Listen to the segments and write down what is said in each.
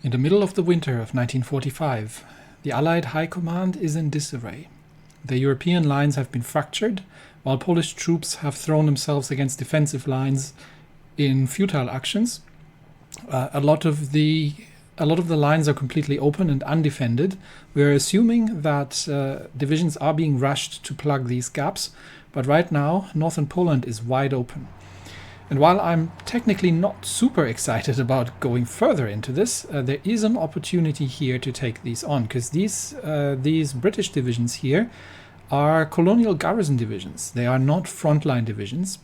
In the middle of the winter of 1945, the Allied High Command is in disarray. The European lines have been fractured, while Polish troops have thrown themselves against defensive lines in futile actions. A lot of the lines are completely open and undefended. We're assuming that divisions are being rushed to plug these gaps, but right now northern Poland is wide open. And while I'm technically not super excited about going further into this, there is an opportunity here to take these on, because these British divisions here are colonial garrison divisions. They are not frontline divisions.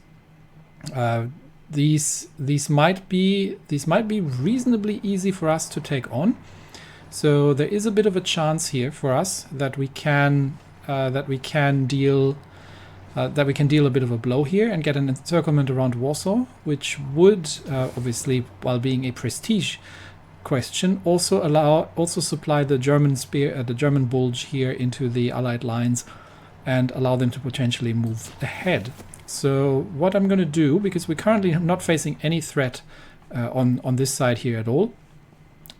These might be reasonably easy for us to take on. So there is a bit of a chance here for us that we can deal a bit of a blow here and get an encirclement around Warsaw, which would obviously, while being a prestige question, also supply the German the German bulge here into the Allied lines and allow them to potentially move ahead. So what I'm going to do, because we're currently not facing any threat on this side here at all,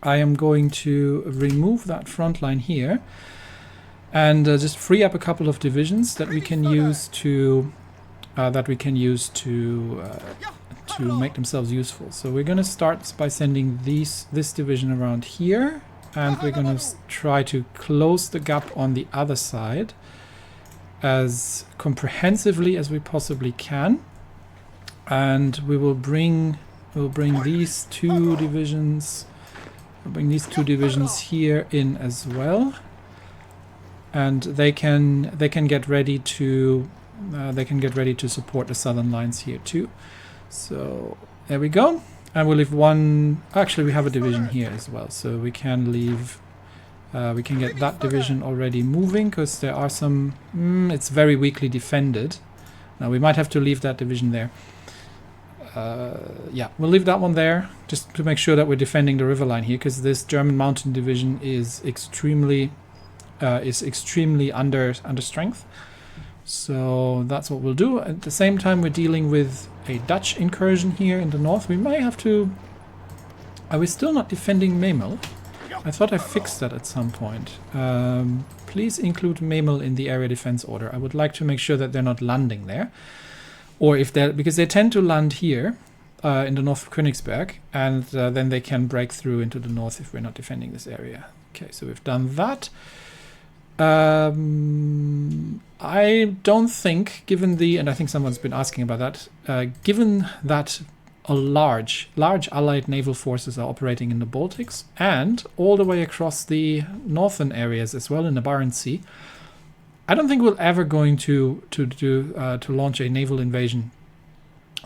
I am going to remove that front line here and just free up a couple of divisions that we can use to make themselves useful. So we're going to start by sending this division around here, and we're going to try to close the gap on the other side as comprehensively as we possibly can, and we'll bring these two divisions here in as well, and they can get ready to support the southern lines here too. So there we go, and we'll leave one. Actually, we have a division here as well, so we can leave. We can get that division already moving, because there are some... it's very weakly defended. Now we might have to leave that division there. Yeah, we'll leave that one there, just to make sure that we're defending the river line here, because this German mountain division is extremely under strength. So that's what we'll do. At the same time, we're dealing with a Dutch incursion here in the north. We may have to... Are we still not defending Memel? I thought I fixed that at some point. Please include Memel in the area defense order. I would like to make sure that they're not landing there. Or if they're... because they tend to land here in the north of Königsberg, and then they can break through into the north if we're not defending this area. Okay, so we've done that. I don't think, given the... and I think someone's been asking about that. Given that large Allied naval forces are operating in the Baltics and all the way across the northern areas as well in the Barents Sea, I don't think we're ever going to launch a naval invasion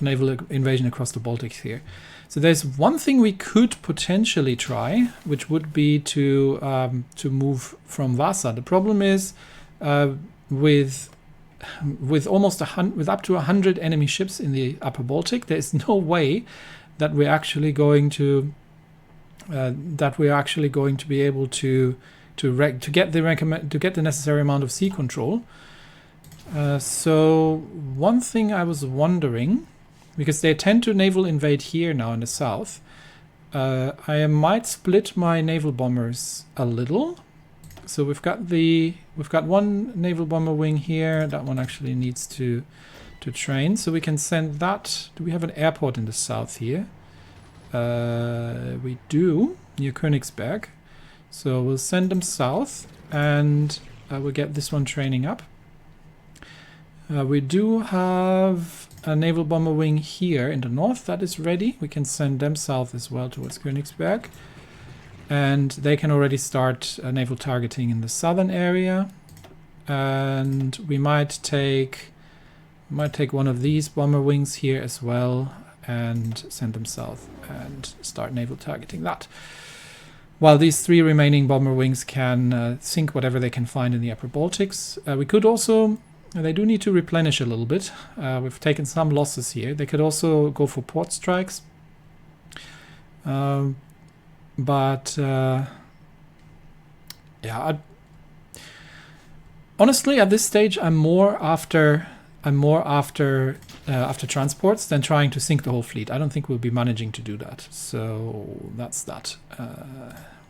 across the Baltics here. So there's one thing we could potentially try, which would be to move from Warsaw. The problem is with up to 100 enemy ships in the Upper Baltic, there is no way that we're actually going to be able to get the necessary amount of sea control. So one thing I was wondering, because they tend to naval invade here now in the south, I might split my naval bombers a little. So we've got one naval bomber wing here. That one actually needs to train, so we can send that. Do we have an airport in the south here? We do, near Königsberg. So we'll send them south, and we'll get this one training up. We do have a naval bomber wing here in the north that is ready. We can send them south as well towards Königsberg. And they can already start naval targeting in the southern area. And we might take one of these bomber wings here as well and send them south and start naval targeting that. While these three remaining bomber wings can sink whatever they can find in the Upper Baltics. We could also... they do need to replenish a little bit. We've taken some losses here. They could also go for port strikes. But yeah, honestly, at this stage, I'm more after after transports than trying to sink the whole fleet. I don't think we'll be managing to do that. So that's that.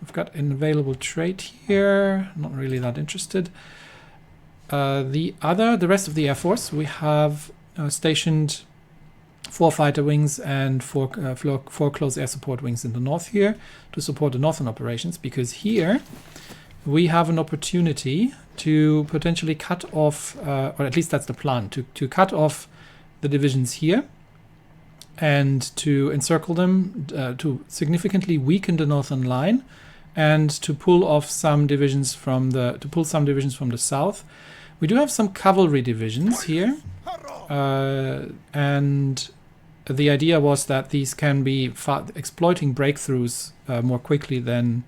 We've got an available trade here. Not really that interested. The rest of the Air Force, we have stationed 4 fighter wings and 4 close air support wings in the north here to support the northern operations, because here we have an opportunity to potentially cut off, or at least that's the plan, to cut off the divisions here and to encircle them, to significantly weaken the northern line, and to pull off some divisions from the south. We do have some cavalry divisions here, and the idea was that these can be exploiting breakthroughs more quickly than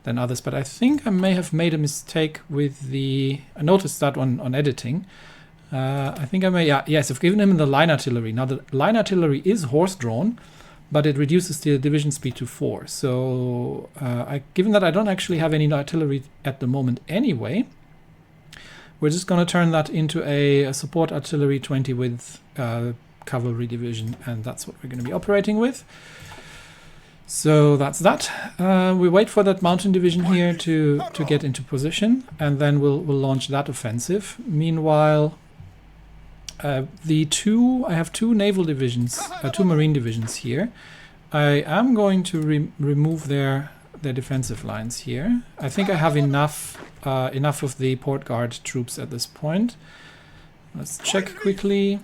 others. But I think I may have made a mistake with I noticed that on editing. I think I may, yes, I've given him the line artillery. Now the line artillery is horse-drawn, but it reduces the division speed to 4. So given that I don't actually have any artillery at the moment anyway, we're just going to turn that into a support artillery 20 with cavalry division, and that's what we're going to be operating with. So that's that. We wait for that mountain division here to get into position, and then we'll launch that offensive. Meanwhile, I have 2 naval divisions, 2 marine divisions here. I am going to remove their defensive lines here. I think I have enough of the port guard troops at this point. Let's check quickly.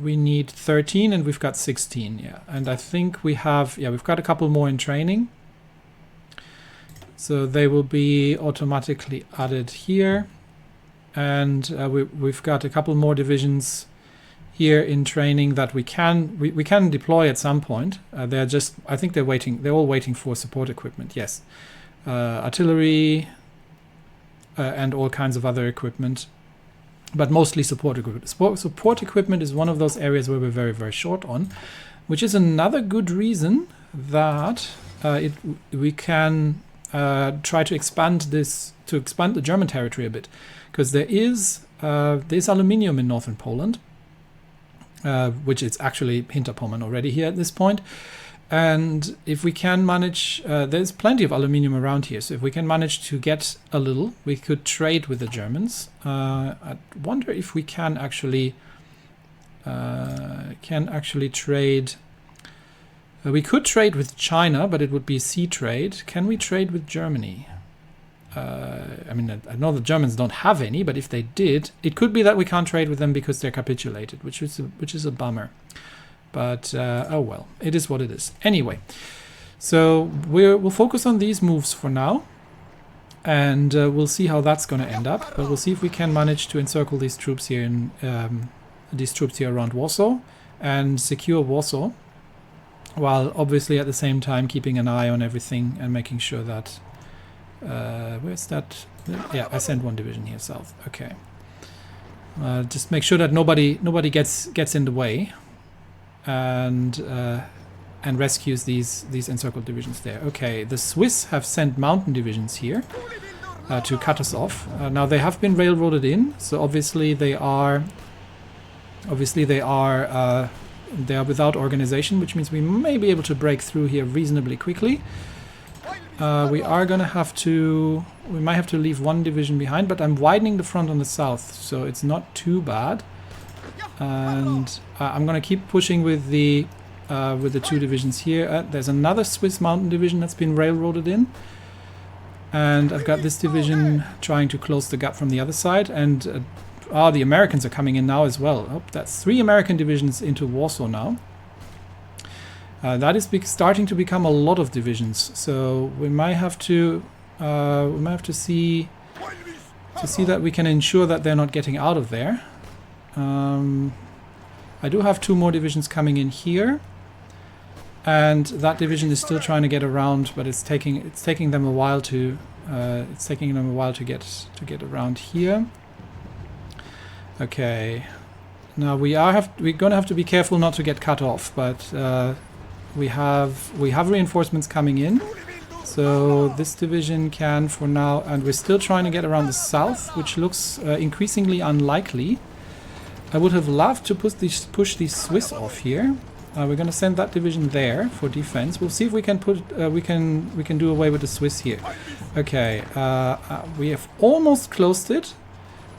We need 13 and we've got 16, yeah. And I think we've got a couple more in training. So they will be automatically added here. And we've got a couple more divisions here in training that we can deploy at some point. I think they're all waiting for support equipment, yes. Artillery and all kinds of other equipment. But mostly support equipment. Support equipment is one of those areas where we're very, very short on, which is another good reason that we can try to expand the German territory a bit, because there's aluminium in northern Poland, which is actually Hinterpommern already here at this point. And if we can manage, there's plenty of aluminium around here, so if we can manage to get a little, we could trade with the Germans. I wonder if we can actually trade. We could trade with China, but it would be sea trade. Can we trade with Germany? I mean, I know the Germans don't have any, but if they did, it could be that we can't trade with them because they're capitulated, which is a bummer. But, oh well, it is what it is. Anyway, so we'll focus on these moves for now. And we'll see how that's going to end up. But we'll see if we can manage to encircle these troops here around Warsaw and secure Warsaw. While obviously at the same time keeping an eye on everything and making sure that... where's that? Yeah, I sent 1 division here south. Okay. Just make sure that nobody gets in the way. And rescues these encircled divisions there. Okay, the Swiss have sent mountain divisions here to cut us off. Now they have been railroaded in, so obviously they are without organization, which means we may be able to break through here reasonably quickly. We might have to leave 1 division behind, but I'm widening the front on the south, so it's not too bad. And I'm going to keep pushing with the 2 divisions here. There's another Swiss mountain division that's been railroaded in. And I've got this division trying to close the gap from the other side. And the Americans are coming in now as well. Oh, that's 3 American divisions into Warsaw now. That is starting to become a lot of divisions. So we might have to see that we can ensure that they're not getting out of there. I do have 2 more divisions coming in here, and that division is still trying to get around, but it's taking them a while to get around here. Okay, now we're going to have to be careful not to get cut off, but we have reinforcements coming in. So this division can for now, and we're still trying to get around the south, which looks increasingly unlikely. I would have loved to push these Swiss off here. We're going to send that division there for defense. We'll see if we can put we can do away with the Swiss here. Okay, we have almost closed it,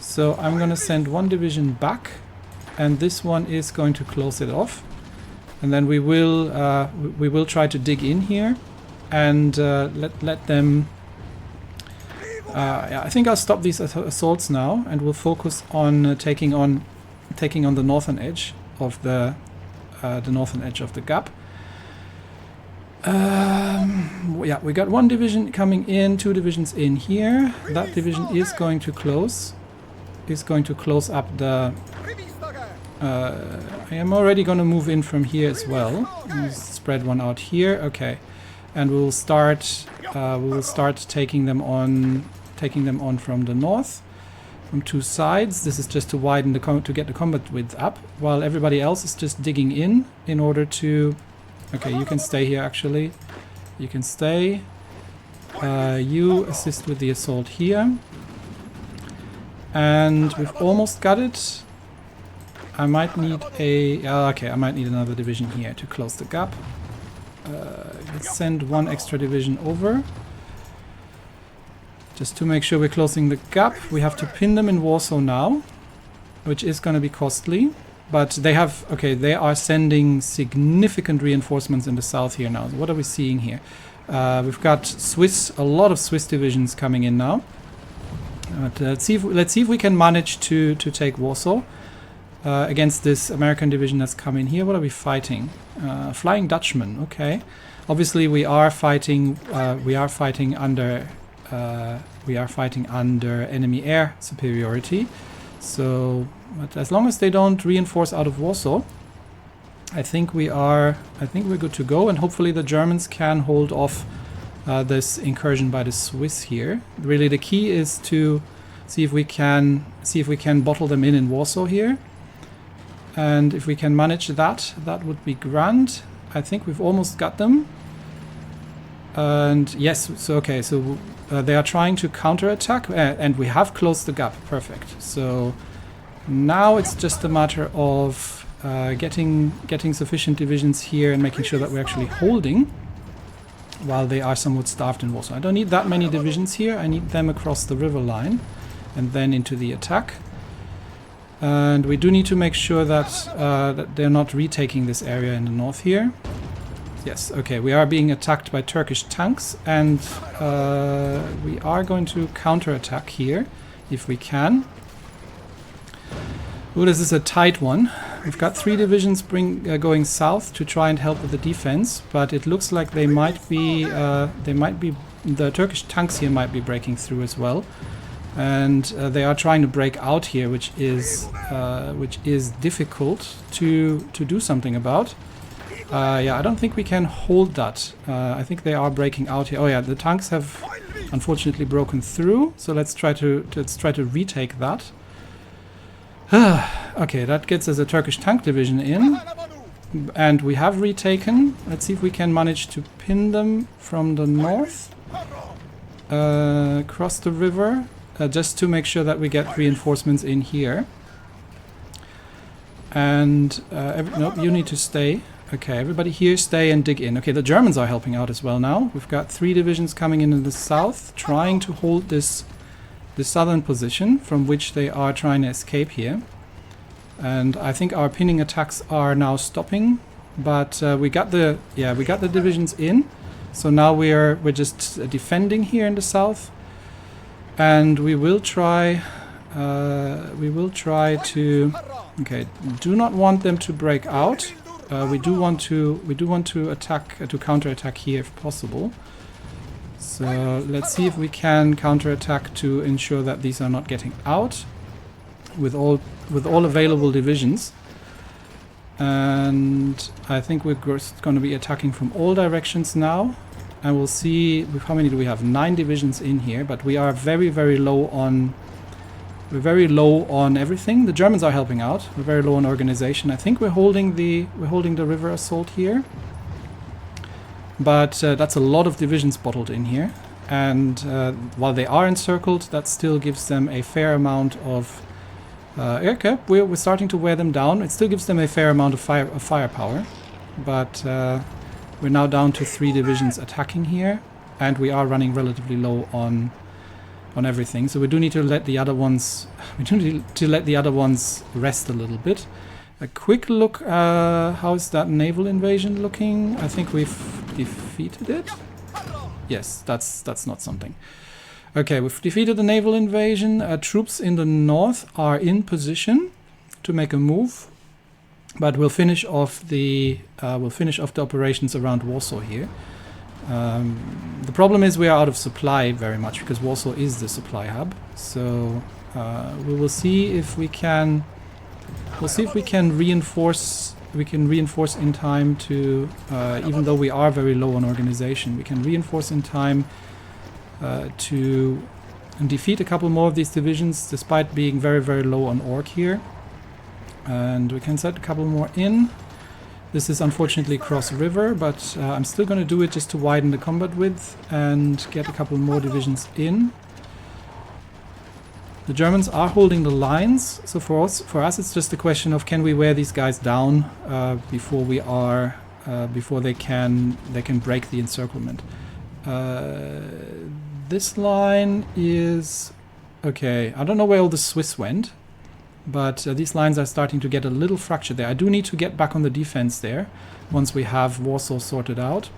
so I'm going to send one division back, and this one is going to close it off, and then we will try to dig in here and let them. Yeah, I think I'll stop these assaults now, and we'll focus on taking on the northern edge of the gap. Yeah, we got one division coming in, two divisions in here. That division is going to close up the. I am already going to move in from here as well. We'll spread one out here, okay, and we'll start taking them on from the north. From two sides. This is just to widen to get the combat width up, while everybody else is just digging in order to. Okay, you can stay here. Actually, you can stay. You assist with the assault here, and we've almost got it. I might need I might need another division here to close the gap. Let's send one extra division over. Just to make sure we're closing the gap. We have to pin them in Warsaw now, which is going to be costly. But they have, okay, they are sending significant reinforcements in the south here now. What are we seeing here? We've got a lot of Swiss divisions coming in now. But let's see if we can manage to take Warsaw against this American division that's come in here. What are we fighting? Flying Dutchman. Okay, obviously we are fighting under. We are fighting under enemy air superiority, so but as long as they don't reinforce out of Warsaw, I think we're good to go, and hopefully the Germans can hold off this incursion by the Swiss here. Really, the key is to see if we can bottle them in Warsaw here, and if we can manage that would be grand. I think we've almost got them. And yes, so okay, so they are trying to counterattack, and we have closed the gap. Perfect. So now it's just a matter of getting sufficient divisions here and making sure that we're actually holding while they are somewhat starved in Warsaw. I don't need that many divisions here. I need them across the river line and then into the attack. And we do need to make sure that that they're not retaking this area in the north here. Yes, okay, we are being attacked by Turkish tanks, and we are going to counterattack here if we can. Oh, this is a tight one. We've got three divisions going south to try and help with the defense, but it looks like the Turkish tanks here might be breaking through as well, and they are trying to break out here, which is difficult to do something about. Yeah, I don't think we can hold that. I think they are breaking out here. Oh yeah, the tanks have unfortunately broken through. So let's try to retake that. Okay, that gets us a Turkish tank division in, and we have retaken. Let's see if we can manage to pin them from the north, across the river, just to make sure that we get reinforcements in here. And nope, you need to stay. Okay, everybody here stay and dig in. Okay, the Germans are helping out as well now. We've got three divisions coming in the south, trying to hold this southern position from which they are trying to escape here. And I think our pinning attacks are now stopping, but we got the divisions in. So now we're just defending here in the south, and we will try to. Okay, do not want them to break out. We do want to attack, to counterattack here if possible. So let's see if we can counterattack to ensure that these are not getting out with all available divisions. And I think we're going to be attacking from all directions now. And we'll see how many do we have? 9 divisions in here, but we are very, very low on. We're very low on everything. The Germans are helping out. We're very low on organization. I think we're holding the river assault here, but that's a lot of divisions bottled in here. And while they are encircled, that still gives them a fair amount of Okay, we're starting to wear them down. It still gives them a fair amount of firepower, but we're now down to 3 divisions attacking here, and we are running relatively low on everything. So we do need to let the other ones. We do need to let the other ones rest a little bit. A quick look. How's that naval invasion looking? I think we've defeated it. Yes, that's not something. Okay, we've defeated the naval invasion. Troops in the north are in position to make a move, but we'll finish off the operations around Warsaw here. The problem is we are out of supply very much because Warsaw is the supply hub. So we will see if we can. We'll see if we can reinforce. We can reinforce in time to, even though we are very low on organization, we can reinforce in time to defeat a couple more of these divisions, despite being very, very low on orc here. And we can set a couple more in. This is unfortunately cross river, but I'm still going to do it just to widen the combat width and get a couple more divisions in. The Germans are holding the lines, so for us it's just a question of can we wear these guys down before they can break the encirclement. This line is okay. I don't know where all the Swiss went, but these lines are starting to get a little fractured there. I do need to get back on the defense there once we have Warsaw sorted out.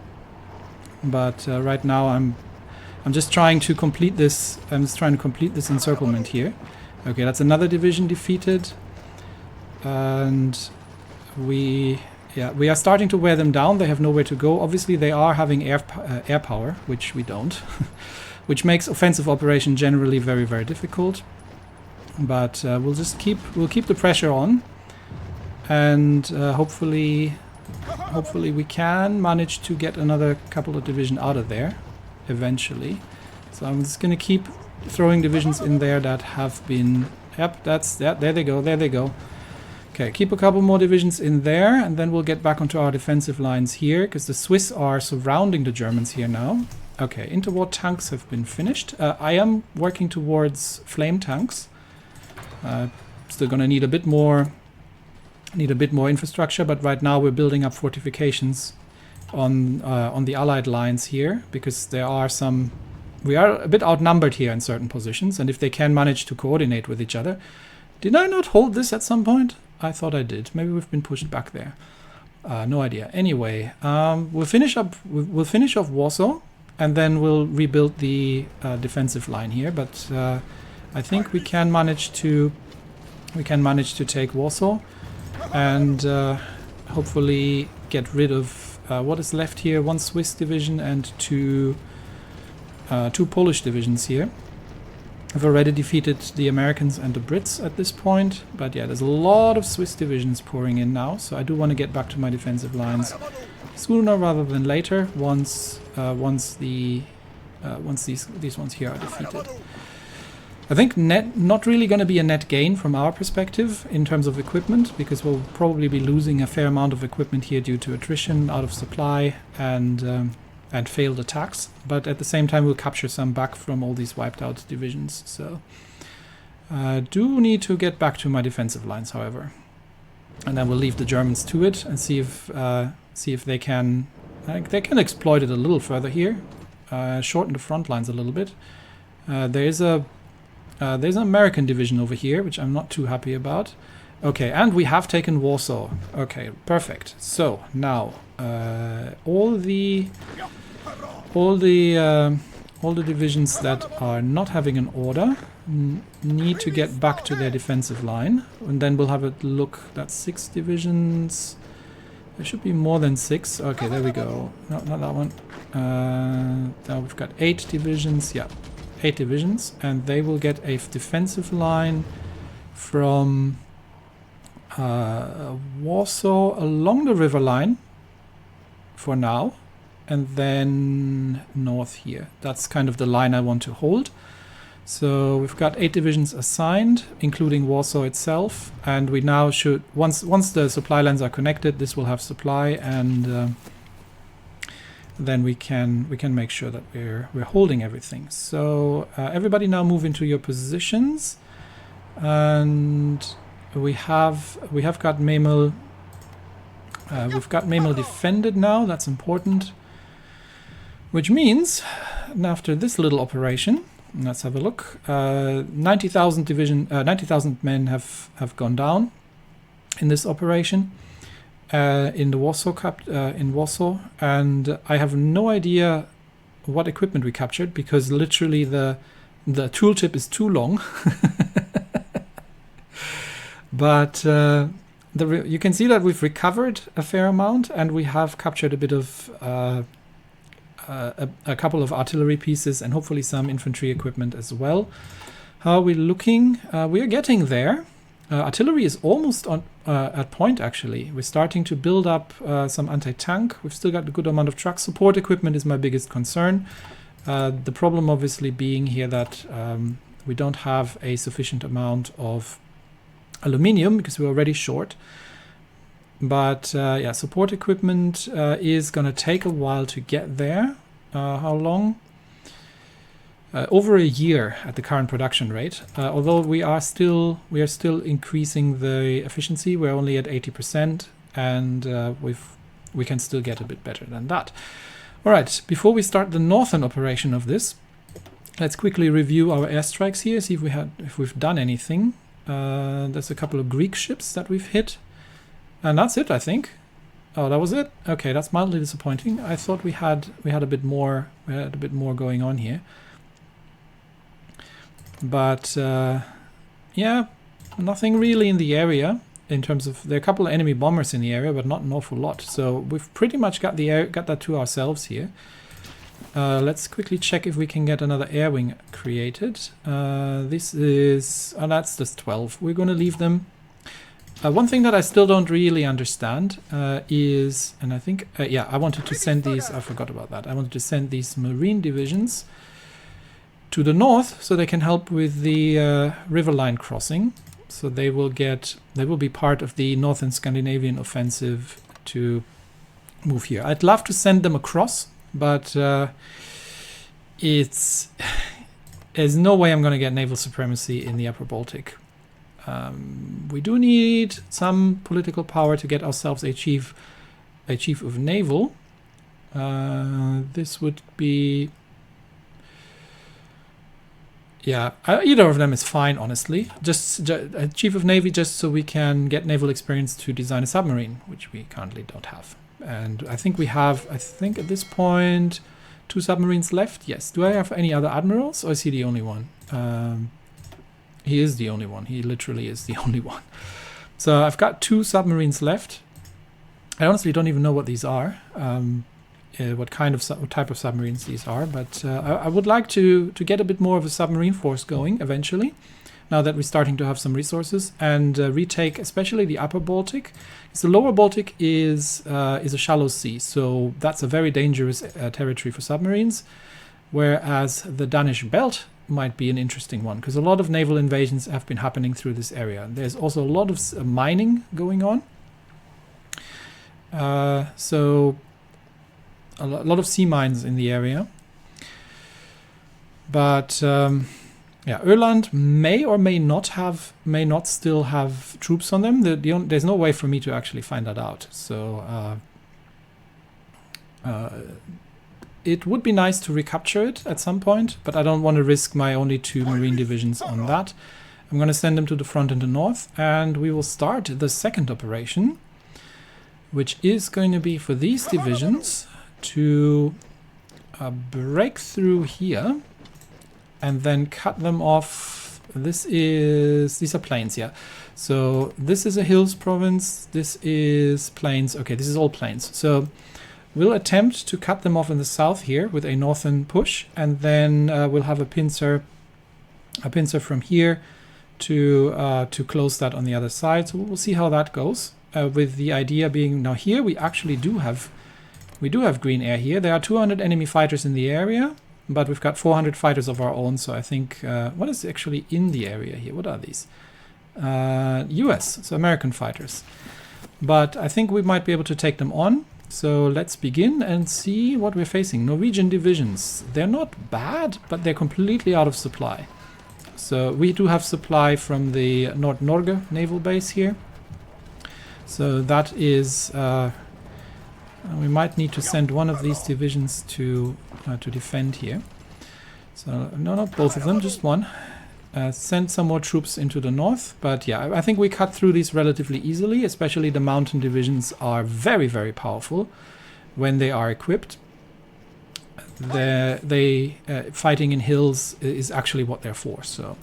But right now I'm just trying to complete this. I'm just trying to complete this encirclement here. Okay, that's another division defeated, and we are starting to wear them down. They have nowhere to go. Obviously, they are having air power, which we don't, which makes offensive operation generally very, very difficult. But we'll keep the pressure on, and hopefully we can manage to get another couple of divisions out of there eventually. So I'm just going to keep throwing divisions in there that have been... Yep, there they go. Okay, keep a couple more divisions in there, and then we'll get back onto our defensive lines here, because the Swiss are surrounding the Germans here now. Okay, interwar tanks have been finished. I am working towards flame tanks. Still going to need a bit more infrastructure, but right now we're building up fortifications on the Allied lines here, because we are a bit outnumbered here in certain positions, and if they can manage to coordinate with each other. Did I not hold this at some point? I thought I did. Maybe we've been pushed back there. No idea. Anyway, we'll finish off Warsaw, and then we'll rebuild the defensive line here. But I think we can manage to take Warsaw, and hopefully get rid of what is left here. 1 Swiss division and 2 Polish divisions here. I've already defeated the Americans and the Brits at this point, but yeah, there's a lot of Swiss divisions pouring in now, so I do want to get back to my defensive lines sooner rather than later, once these ones here are defeated. I think not really going to be a net gain from our perspective in terms of equipment, because we'll probably be losing a fair amount of equipment here due to attrition, out of supply, and failed attacks. But at the same time, we'll capture some back from all these wiped out divisions. So I do need to get back to my defensive lines, however, and then we'll leave the Germans to it and see if they can exploit it a little further here, shorten the front lines a little bit. There's an American division over here, which I'm not too happy about. Okay, and we have taken Warsaw. Okay, perfect. So now all the divisions that are not having an order need to get back to their defensive line, and then we'll have a look. That's 6 divisions. There should be more than 6. Okay, there we go. No, not that one. Now we've got 8 divisions. Yeah. 8 divisions, and they will get a defensive line from Warsaw along the river line for now, and then north here. That's kind of the line I want to hold. So we've got 8 divisions assigned, including Warsaw itself, and we now should, once the supply lines are connected, this will have supply, and then we can make sure that we're holding everything. So everybody now move into your positions. and we have got Memel. We've got Memel defended now. That's important. Which means, after this little operation, let's have a look. 90,000 men have gone down in this operation in the Warsaw in Warsaw, and I have no idea what equipment we captured because literally the tooltip is too long. But you can see that we've recovered a fair amount, and we have captured a bit of a couple of artillery pieces and hopefully some infantry equipment as well. How are we looking? We are getting there. Artillery is almost on at point, actually. We're starting to build up some anti-tank. We've still got a good amount of truck support equipment is my biggest concern. The problem obviously being here that we don't have a sufficient amount of aluminium because we're already short. But yeah, support equipment is going to take a while to get there. How long? Over a year at the current production rate. Although we are still increasing the efficiency. We're only at 80%, and we can still get a bit better than that. All right. Before we start the northern operation of this, let's quickly review our airstrikes here. See if we've done anything. There's a couple of Greek ships that we've hit. And that's it, I think. Oh, that was it? Okay, that's mildly disappointing. I thought we had a bit more going on here. But yeah, nothing really in the area in terms of there are a couple of enemy bombers in the area, but not an awful lot. So we've pretty much got that to ourselves here. Let's quickly check if we can get another air wing created. This is that's just 12. We're going to leave them. One thing that I still don't really understand is, and I think, yeah, I wanted to send these, I forgot about that. I wanted to send these Marine divisions to the north so they can help with the river line crossing. So they will be part of the Northern Scandinavian offensive to move here. I'd love to send them across, but there's no way I'm going to get naval supremacy in the Upper Baltic. We do need some political power to get ourselves a chief of naval. This would be, yeah, either of them is fine, honestly. Just a chief of navy, just so we can get naval experience to design a submarine, which we currently don't have. And I think we have, at this point, 2 submarines left. Yes. Do I have any other admirals, or is he the only one? He is the only one. He literally is the only one. So I've got 2 submarines left. I honestly don't even know what these are, what type of submarines these are. But I would like to get a bit more of a submarine force going eventually, now that we're starting to have some resources, and retake especially the Upper Baltic. So the Lower Baltic is a shallow sea, so that's a very dangerous territory for submarines, whereas the Danish Belt might be an interesting one, because a lot of naval invasions have been happening through this area. There's also a lot of mining going on. So a lot of sea mines in the area. But yeah, Öland may or may not still have troops on them. There's no way for me to actually find that out. So it would be nice to recapture it at some point, but I don't want to risk my only 2 Marine divisions on that. I'm going to send them to the front in the north, and we will start the second operation, which is going to be for these divisions to break through here and then cut them off. These are plains, yeah. So this is a hills province, this is plains. Okay, this is all plains. So we'll attempt to cut them off in the south here with a northern push, and then we'll have a pincer from here to close that on the other side. So we'll see how that goes. With the idea being, now here we actually do have green air here. There are 200 enemy fighters in the area, but we've got 400 fighters of our own. So I think what is actually in the area here? What are these? US, so American fighters. But I think we might be able to take them on. So let's begin and see what we're facing. Norwegian divisions. They're not bad, but they're completely out of supply. So we do have supply from the Nord Norge naval base here. So that is, we might need to send one of these divisions to defend here. So no, not both of them, just one. Send some more troops into the north, but yeah, I think we cut through these relatively easily. Especially the mountain divisions are very, very powerful when they are equipped. Fighting in hills is actually what they're for. So,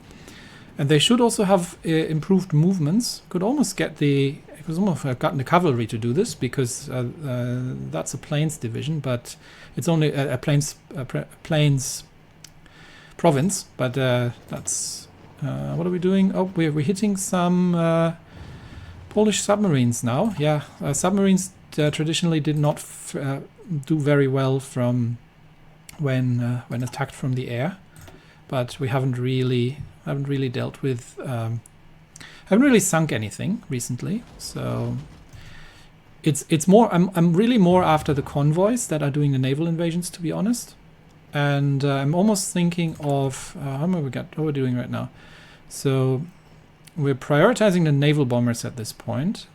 and they should also have improved movements. Could almost get gotten the cavalry to do this, because that's a plains division, but it's only a plains province. But that's what are we doing? Oh, we're hitting some Polish submarines now. Yeah, submarines traditionally did not do very well from when attacked from the air, but we haven't really dealt with. Haven't really sunk anything recently, so it's more. I'm really more after the convoys that are doing the naval invasions, to be honest. And I'm almost thinking of how many what we're doing right now. So we're prioritizing the naval bombers at this point.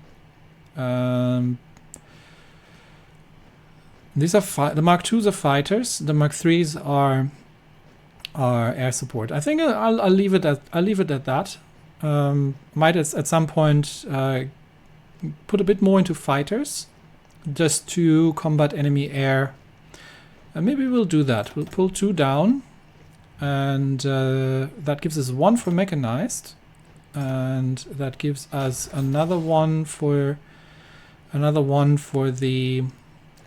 These are the Mark IIs are fighters. The Mark IIIs are air support. I think I'll leave it at that. Might at some point put a bit more into fighters, just to combat enemy air. Maybe we'll do that. We'll pull 2 down, and that gives us 1 for mechanized, and that gives us another one for the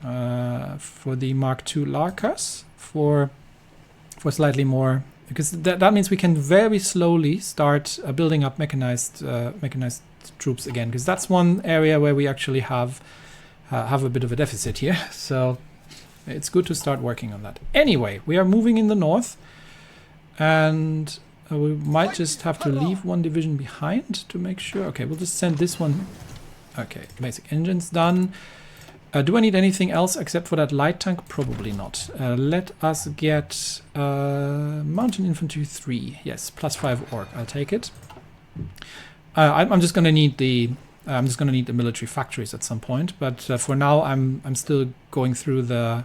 Mark II Larkas for slightly more, because that means we can very slowly start building up mechanized troops again, because that's one area where we actually have a bit of a deficit here. So it's good to start working on that. Anyway, we are moving in the north, and we might just have to leave one division behind to make sure. Okay, we'll just send this one. Okay, basic engines done. Do I need anything else except for that light tank? Probably not. Let us get mountain infantry 3. Yes, +5 orc. I'll take it. I'm just gonna need the military factories at some point. But for now, I'm still going through the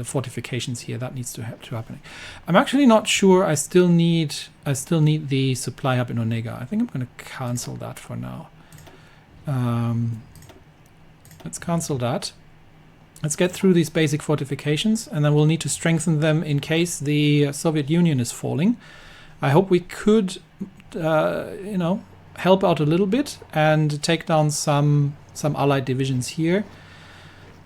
fortifications here. That needs to happen. I'm actually not sure. I still need the supply hub in Onega. I think I'm gonna cancel that for now. Let's cancel that. Let's get through these basic fortifications, and then we'll need to strengthen them in case the Soviet Union is falling. I hope we could, help out a little bit and take down some Allied divisions here.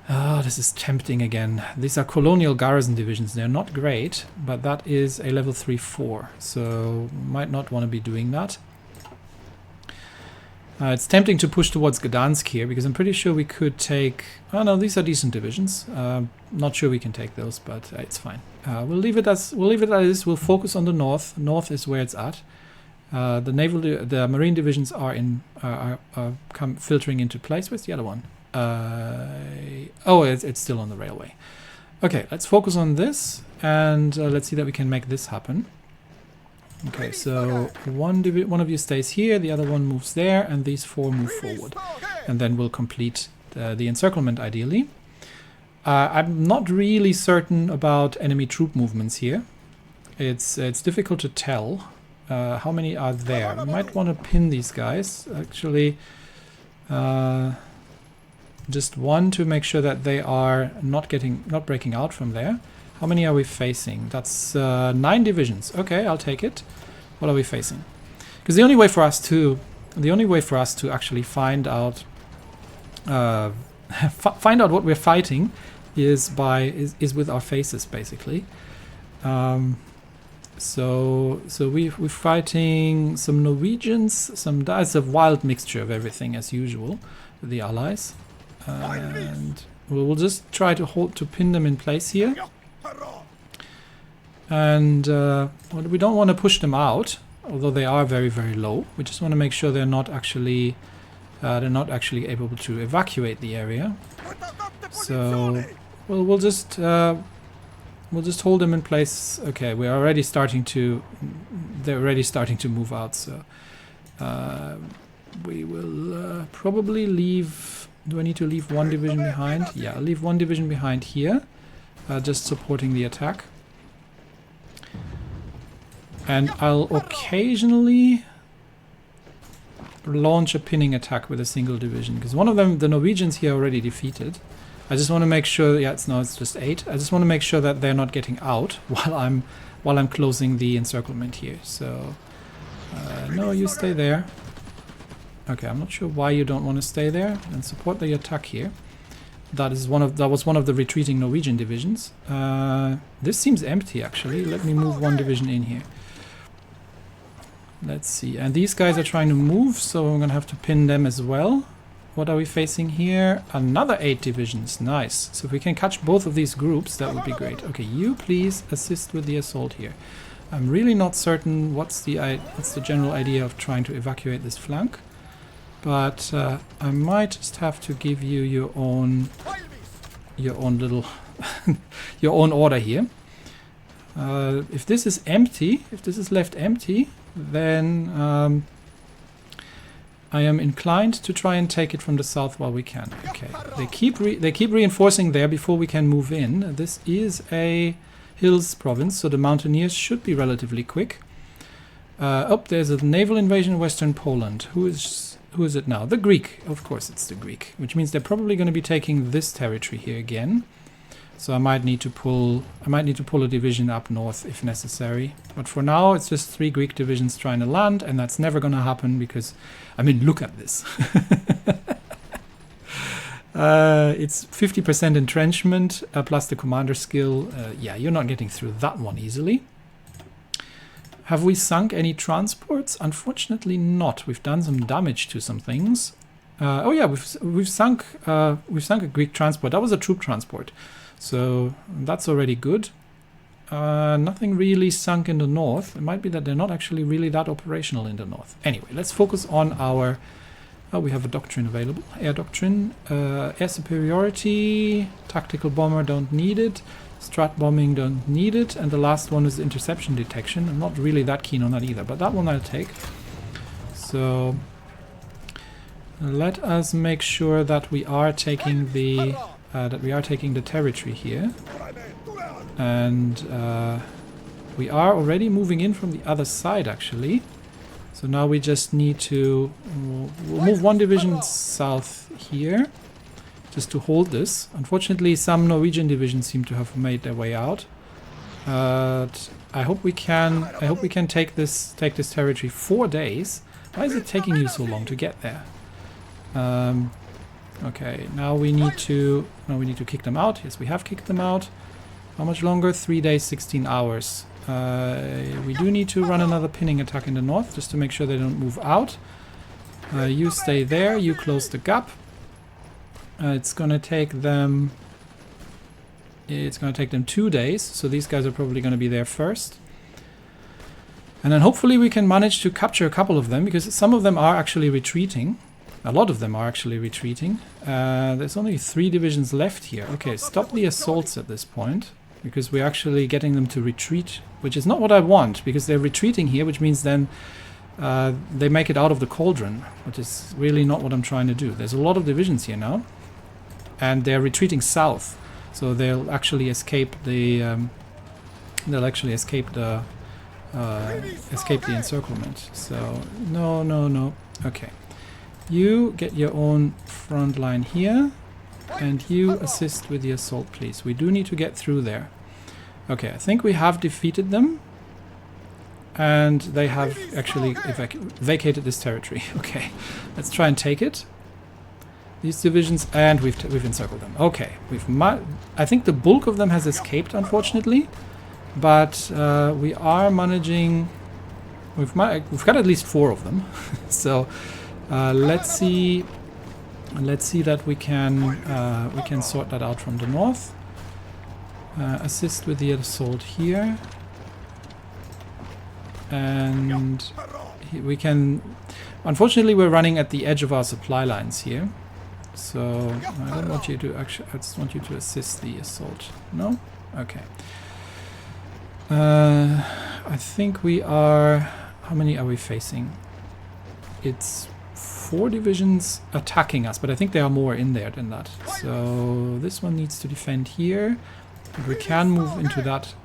This is tempting again. These are colonial garrison divisions. They're not great, but that is a level 3-4, so might not want to be doing that. It's tempting to push towards Gdansk here, because I'm pretty sure we could take... Oh no, these are decent divisions. Not sure we can take those, but it's fine. We'll leave it as is. We'll focus on the north. North is where it's at. The marine divisions are come filtering into place. Where's the other one? It's still on the railway. Okay, let's focus on this, and let's see that we can make this happen. Okay, so one of you stays here, the other one moves there, and these 4 move forward. And then we'll complete the encirclement, ideally. I'm not really certain about enemy troop movements here. It's difficult to tell how many are there. We might want to pin these guys, actually. Just 1 to make sure that they are not breaking out from there. How many are we facing? That's 9 divisions. Okay, I'll take it. What are we facing? Because the only way for us to actually find out what we're fighting is with our faces, basically. So we're fighting some Norwegians. It's a wild mixture of everything as usual with the Allies, and we'll just try to pin them in place here. And we don't want to push them out, although they are very, very low. We just want to make sure they're not actually able to evacuate the area. So we'll just we'll just hold them in place. Okay, we're already starting to, they're already starting to move out, so we will probably leave, do I need to leave one division behind? Yeah, I'll leave one division behind here, just supporting the attack. And I'll occasionally launch a pinning attack with a single division, because one of them, the Norwegians here, already defeated. I just want to make sure, yeah, it's just 8. I just want to make sure that they're not getting out while I'm closing the encirclement here. So no, you stay there. Okay, I'm not sure why you don't want to stay there and support the attack here. That was one of the retreating Norwegian divisions. This seems empty actually. Let me move one division in here. Let's see. And these guys are trying to move, so I'm gonna have to pin them as well. What are we facing here? Another 8 divisions. Nice. So if we can catch both of these groups, that would be great. Okay, you please assist with the assault here. I'm really not certain what's the general idea of trying to evacuate this flank, but I might just have to give you your own little your own order here. If this is empty, if this is left empty, then I am inclined to try and take it from the south while we can. Okay, they keep reinforcing there before we can move in. This is a hills province, so the mountaineers should be relatively quick. There's a naval invasion in western Poland. Who is it now? The Greek. Of course, it's the Greek, which means they're probably going to be taking this territory here again. So I might need to pull a division up north if necessary. But for now, it's just 3 Greek divisions trying to land, and that's never going to happen because, I mean, look at this. It's 50% entrenchment plus the commander skill. Yeah, you're not getting through that one easily. Have we sunk any transports? Unfortunately not. We've done some damage to some things. Oh yeah, we've sunk a Greek transport. That was a troop transport. So that's already good. Nothing really sunk in the north. It might be that they're not actually really that operational in the north. Anyway, let's focus on our... Oh, we have a doctrine available. Air doctrine. Air superiority. Tactical bomber, don't need it. Strat bombing, don't need it. And the last one is interception detection. I'm not really that keen on that either, but that one I'll take. So let us make sure that we are taking the... territory here, and we are already moving in from the other side actually. So now we just need to we'll move one division south here just to hold this. Unfortunately, some Norwegian divisions seem to have made their way out. But I hope we can take this territory 4 days. Why is it taking you so long to get there? Okay, now we need to kick them out. Yes, we have kicked them out. How much longer? 3 days, 16 hours. We do need to run another pinning attack in the north just to make sure they don't move out. You stay there. You close the gap. It's gonna take them 2 days. So these guys are probably gonna be there first. And then hopefully we can manage to capture a couple of them, because some of them are actually retreating. A lot of them are actually retreating. There's only 3 divisions left here. Okay, stop the assaults at this point, because we're actually getting them to retreat, which is not what I want, because they're retreating here, which means then they make it out of the cauldron, which is really not what I'm trying to do. There's a lot of divisions here now, and they're retreating south, so they'll actually escape the encirclement. So no. Okay. You get your own front line here, and you assist with the assault, please. We do need to get through there. Okay, I think we have defeated them, and they have actually vacated this territory. Okay, let's try and take it. These divisions, and we've encircled them. Okay, I think the bulk of them has escaped, unfortunately, but we are managing. We've got at least 4 of them, so. Let's see that we can sort that out from the north. Assist with the assault here, and we can. Unfortunately, we're running at the edge of our supply lines here, so I don't want you to actually. I just want you to assist the assault. No? Okay. I think we are... How many are we facing? It's 4 divisions attacking us, but I think there are more in there than that. So this one needs to defend here. But we can move into that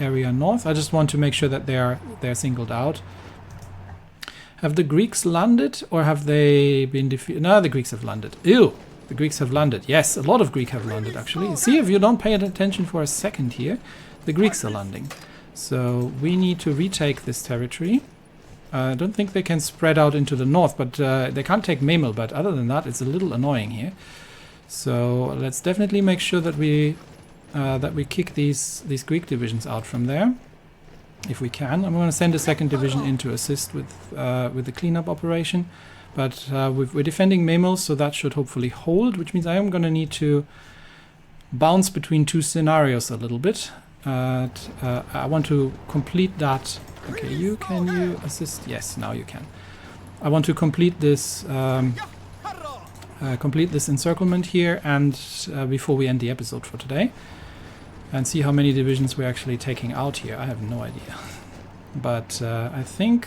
area north. I just want to make sure that they're singled out. Have the Greeks landed, or have they been defeated? No, the Greeks have landed. Ew! The Greeks have landed. Yes, a lot of Greeks have landed, actually. See, if you don't pay attention for a second here, the Greeks are landing. So we need to retake this territory. I don't think they can spread out into the north, but they can't take Memel, but other than that, it's a little annoying here. So let's definitely make sure that we kick these Greek divisions out from there, if we can. I'm going to send a second division in to assist with the cleanup operation, but we're defending Memel, so that should hopefully hold, which means I am going to need to bounce between 2 scenarios a little bit. I want to complete that. Okay, can you assist? Yes, now you can. I want to complete this encirclement here, and before we end the episode for today, and see how many divisions we're actually taking out here. I have no idea, but I think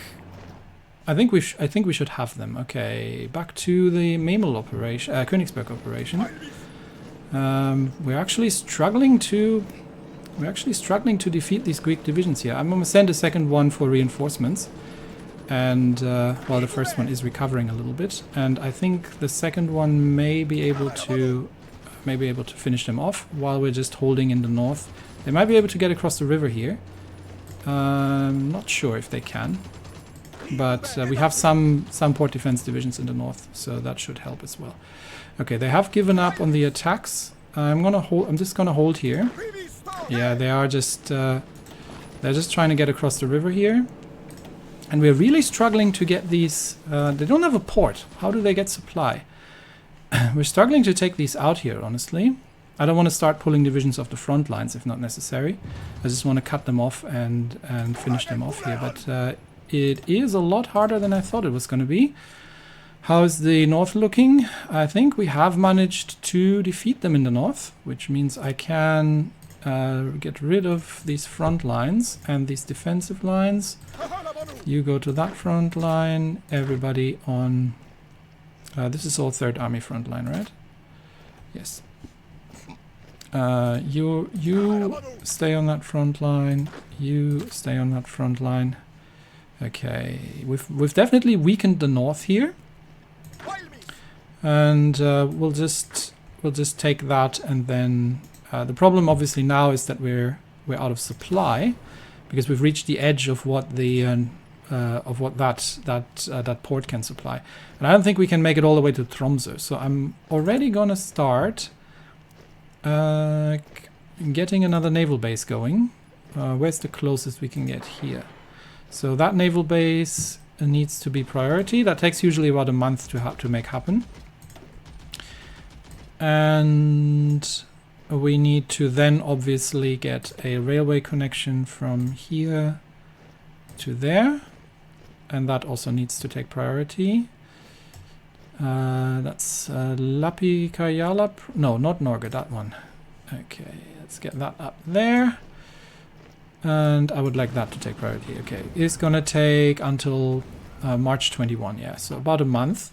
we should have them. Okay, back to the Memel operation, Königsberg operation. We're actually struggling to defeat these Greek divisions here. I'm going to send a second one for reinforcements, and well, the first one is recovering a little bit, and I think the second one may be able to finish them off while we're just holding in the north. They might be able to get across the river here. I'm not sure if they can, but we have some port defense divisions in the north, so that should help as well. Okay, they have given up on the attacks. I'm just gonna hold here. Yeah, they're just trying to get across the river here, and we're really struggling to get these. They don't have a port. How do they get supply? We're struggling to take these out here, honestly. I don't want to start pulling divisions off the front lines if not necessary. I just want to cut them off and finish them off here. But it is a lot harder than I thought it was going to be. How's the north looking? I think we have managed to defeat them in the north, which means I can get rid of these front lines and these defensive lines. You go to that front line. Everybody on... this is all Third Army front line, right? Yes. You stay on that front line. You stay on that front line. Okay, we've definitely weakened the north here, and we'll just take that, and then the problem obviously now is that we're out of supply because we've reached the edge of what the that port can supply, and I don't think we can make it all the way to Tromsø. So I'm already gonna start getting another naval base going. Where's the closest we can get here? So that naval base needs to be priority. That takes usually about a month to make happen. And we need to then obviously get a railway connection from here to there. And that also needs to take priority. That's Lappi-Karjala. No, not Norge, that one. Okay, let's get that up there. And I would like that to take priority. Okay, it's gonna take until March 21. Yeah, so about a month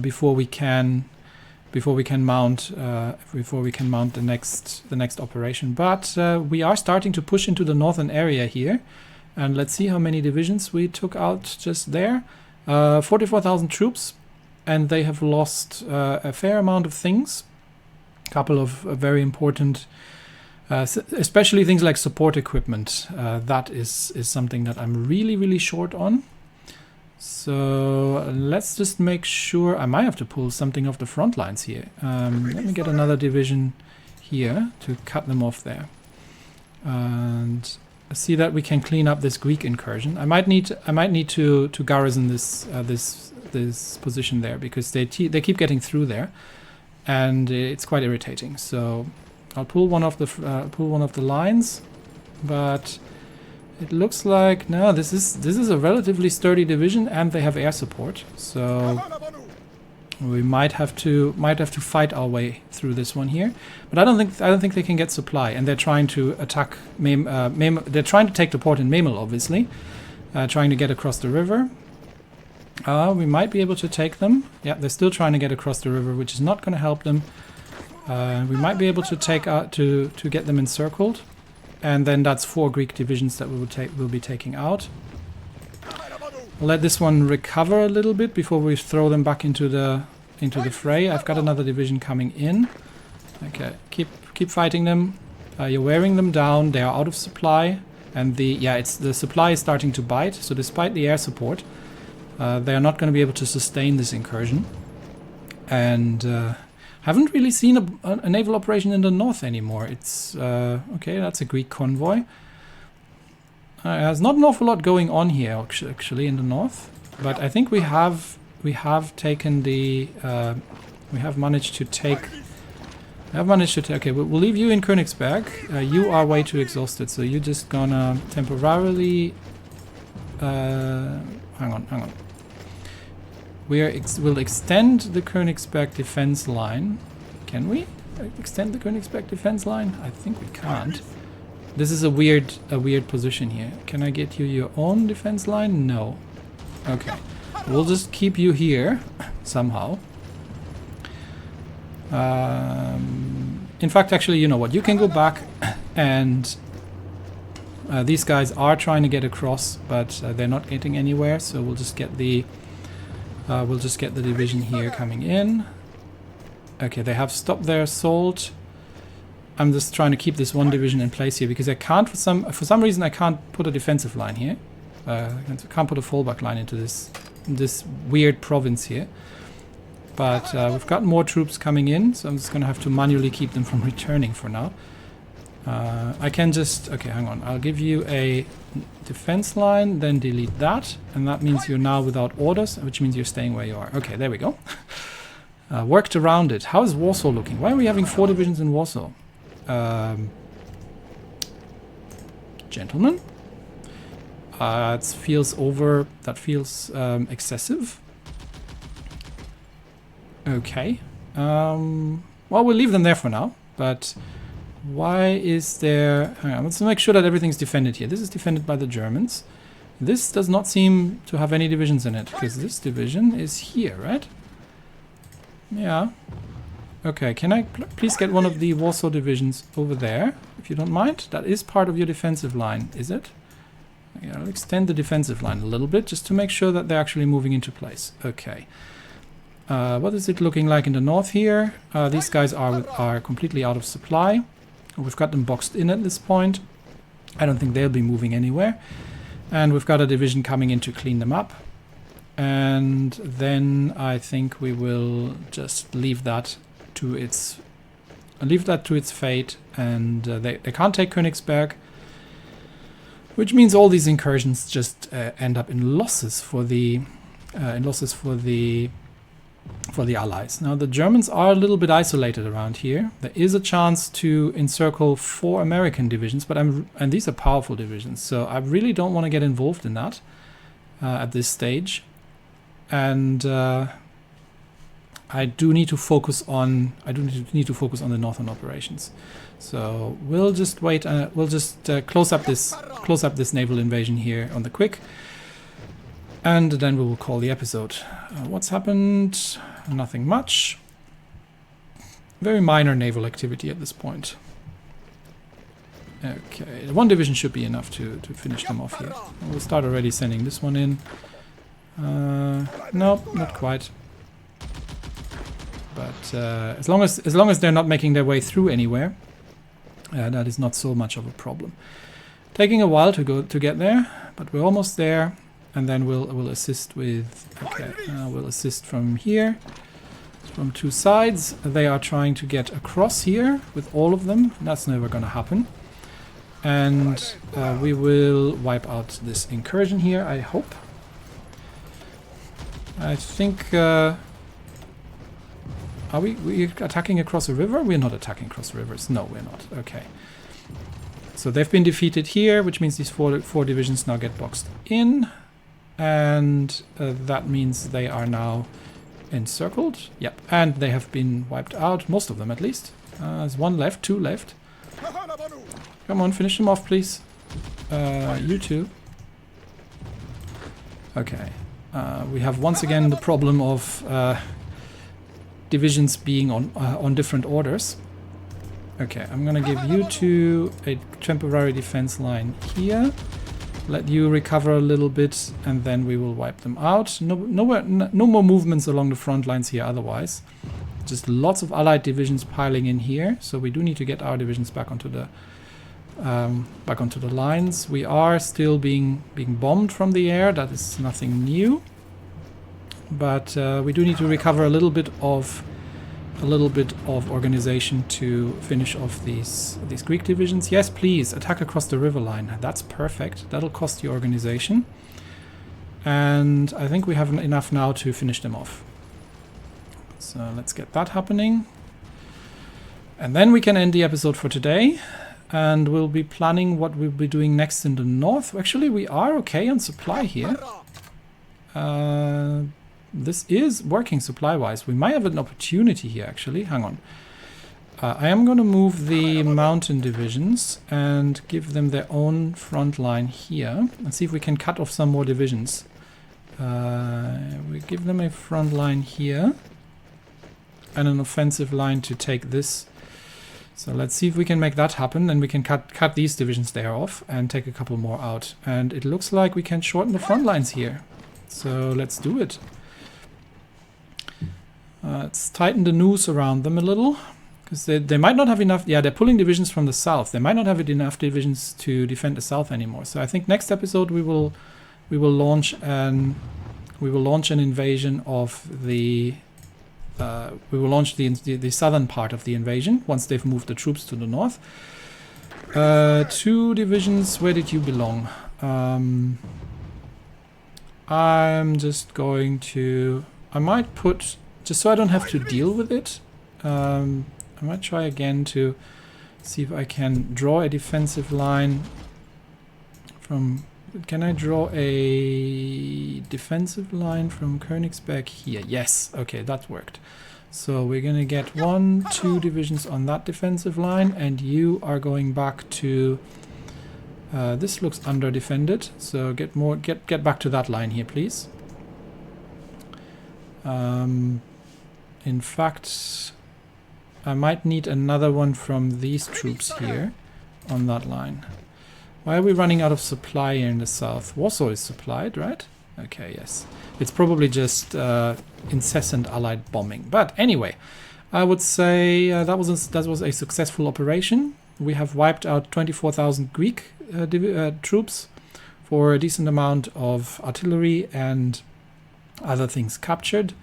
before we can mount the next operation. But we are starting to push into the northern area here, and let's see how many divisions we took out just there. 44,000 troops, and they have lost a fair amount of things. A couple of very important. Especially things like support equipment. That is something that I'm really short on. So let's just make sure. I might have to pull something off the front lines here. Let me get another division here to cut them off there, and see that we can clean up this Greek incursion. I might need to garrison this position there because they keep getting through there, and it's quite irritating. So I'll pull one of the lines, but it looks like no. This is a relatively sturdy division, and they have air support. So We might have to fight our way through this one here, but I don't think they can get supply, and they're trying to attack they're trying to take the port in Memel, obviously, trying to get across the river. We might be able to take them. Yeah, they're still trying to get across the river, which is not going to help them. We might be able to take out to get them encircled, and then that's 4 Greek divisions that we'll be taking out. We'll let this one recover a little bit before we throw them back into the fray. I've got another division coming in. Okay, keep fighting them. You're wearing them down. They are out of supply, and the supply is starting to bite. So despite the air support, they are not going to be able to sustain this incursion. And haven't really seen a naval operation in the north anymore. It's okay. That's a Greek convoy. There's not an awful lot going on here actually in the north, but I think we have taken the we have managed to take. Okay, we'll leave you in Königsberg. You are way too exhausted, so you're just gonna temporarily. Hang on. We'll extend the Königsberg defense line. Can we extend the Königsberg defense line? I think we can't. This is a weird position here. Can I get you your own defense line? No. Okay. We'll just keep you here somehow. In fact, actually, you know what? You can go back, and these guys are trying to get across, but they're not getting anywhere. So we'll just get the division here coming in. Okay, they have stopped their assault. I'm just trying to keep this one division in place here because I can't, for some reason, I can't put a defensive line here. I can't put a fallback line into this weird province here. But we've got more troops coming in, so I'm just going to have to manually keep them from returning for now. I can just, okay, hang on. I'll give you a defense line, then delete that, and that means you're now without orders, which means you're staying where you are. Okay, there we go. Worked around it. How is Warsaw looking? Why are we having 4 divisions in Warsaw? Gentlemen, that feels excessive. Okay, well, we'll leave them there for now, but why is there, hang on, let's make sure that everything's defended here. This is defended by the Germans. This does not seem to have any divisions in it, because this division is here, right? Yeah. Okay, can I please get one of the Warsaw divisions over there, if you don't mind? That is part of your defensive line, is it? Yeah, I'll extend the defensive line a little bit, just to make sure that they're actually moving into place. Okay. What is it looking like in the north here? These guys are completely out of supply. We've got them boxed in at this point. I don't think they'll be moving anywhere. And we've got a division coming in to clean them up. And then I think we will just leave that to its fate, and they can't take Königsberg, which means all these incursions just end up in losses for the Allies. Now the Germans are a little bit isolated around here. There is a chance to encircle 4 American divisions, but and these are powerful divisions, so I really don't want to get involved in that at this stage. And I do need to focus on the northern operations. So we'll just wait. We'll just close up this naval invasion here on the quick, and then we will call the episode. What's happened? Nothing much. Very minor naval activity at this point. Okay, 1 division should be enough to finish them off here. We'll start already sending this one in. Nope, not quite. But as long as they're not making their way through anywhere, that is not so much of a problem. Taking a while to get there, but we're almost there, and then we'll assist with. Okay, we'll assist from here, from 2 sides. They are trying to get across here with all of them. That's never going to happen, and we will wipe out this incursion here, I hope. I think. Are we attacking across a river? We're not attacking across rivers. No, we're not. Okay. So they've been defeated here, which means these four divisions now get boxed in. And that means they are now encircled. Yep, and they have been wiped out, most of them at least. There's one left, two left. Come on, finish them off, please. You two. Okay. We have once again the problem of divisions being on different orders. Okay, I'm gonna give you two a temporary defense line here. Let you recover a little bit, and then we will wipe them out. No more movements along the front lines here otherwise. Just lots of allied divisions piling in here, so we do need to get our divisions back onto the lines. We are still being bombed from the air. That is nothing new, but we do need to recover a little bit of organization to finish off these Greek divisions. Yes, please attack across the river line. That's perfect. That'll cost you organization, and I think we have enough now to finish them off. So let's get that happening, and then we can end the episode for today. And we'll be planning what we'll be doing next in the north. Actually, we are okay on supply here. This is working supply-wise. We might have an opportunity here, actually. Hang on. I am going to move the mountain divisions and give them their own front line here. And see if we can cut off some more divisions. We give them a front line here. And an offensive line to take this. So let's see if we can make that happen, and we can cut these divisions there off and take a couple more out. And it looks like we can shorten the front lines here. So let's do it. Let's tighten the noose around them a little, because they might not have enough. Yeah, they're pulling divisions from the south. They might not have enough divisions to defend the south anymore. So I think next episode we will launch an invasion of the. We will launch the southern part of the invasion once they've moved the troops to the north. Two divisions, where did you belong? I'm just going to... I might put... Just so I don't have to deal with it, I might try again to see if I can draw a defensive line from... Can I draw a defensive line from Königsberg here? Yes, okay, that worked. So we're going to get 1-2 divisions on that defensive line, and you are going back to... this looks under defended, so get back to that line here, please. In fact, I might need another one from these troops here on that line. Why are we running out of supply here in the south? Warsaw is supplied, right? Okay, yes. It's probably just incessant allied bombing. But anyway, I would say that was a successful operation. We have wiped out 24,000 Greek troops for a decent amount of artillery and other things captured.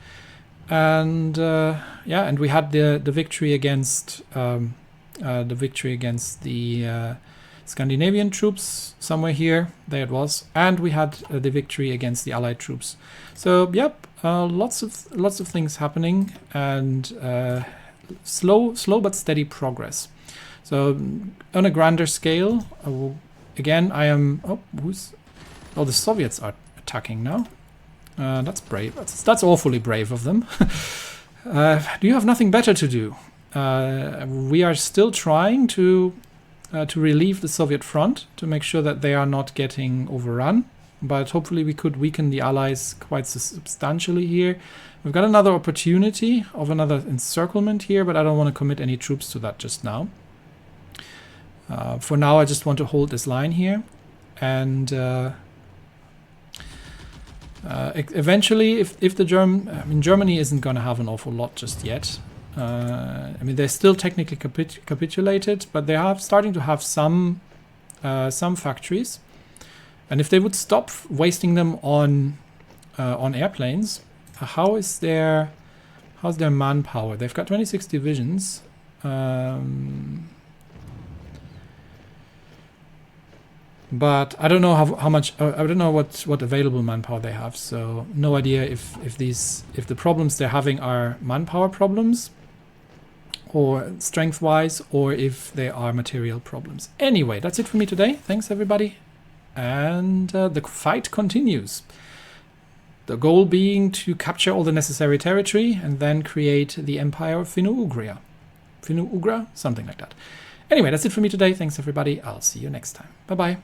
And yeah, and we had the victory against the Scandinavian troops somewhere here. There it was. And we had the victory against the Allied troops. So yep, lots of things happening, and slow but steady progress. So on a grander scale, again, I am... Oh, the Soviets are attacking now. That's brave. That's awfully brave of them. Do you have nothing better to do? We are still trying to relieve the Soviet front, to make sure that they are not getting overrun. But hopefully we could weaken the Allies quite substantially here. We've got another opportunity of another encirclement here, but I don't want to commit any troops to that just now. For now, I just want to hold this line here. And eventually, if the Germany isn't going to have an awful lot just yet. I mean, they're still technically capitulated, but they are starting to have some factories, and if they would stop wasting them on airplanes, how's their manpower? They've got 26 divisions. But I don't know how much. I don't know what available manpower they have. So no idea if the problems they're having are manpower problems, or strength-wise, or if they are material problems. Anyway, that's it for me today. Thanks everybody, and the fight continues. The goal being to capture all the necessary territory and then create the Empire of Finno-Ugria. Finno-Ugra? Something like that. Anyway, that's it for me today. Thanks everybody. I'll see you next time. Bye-bye.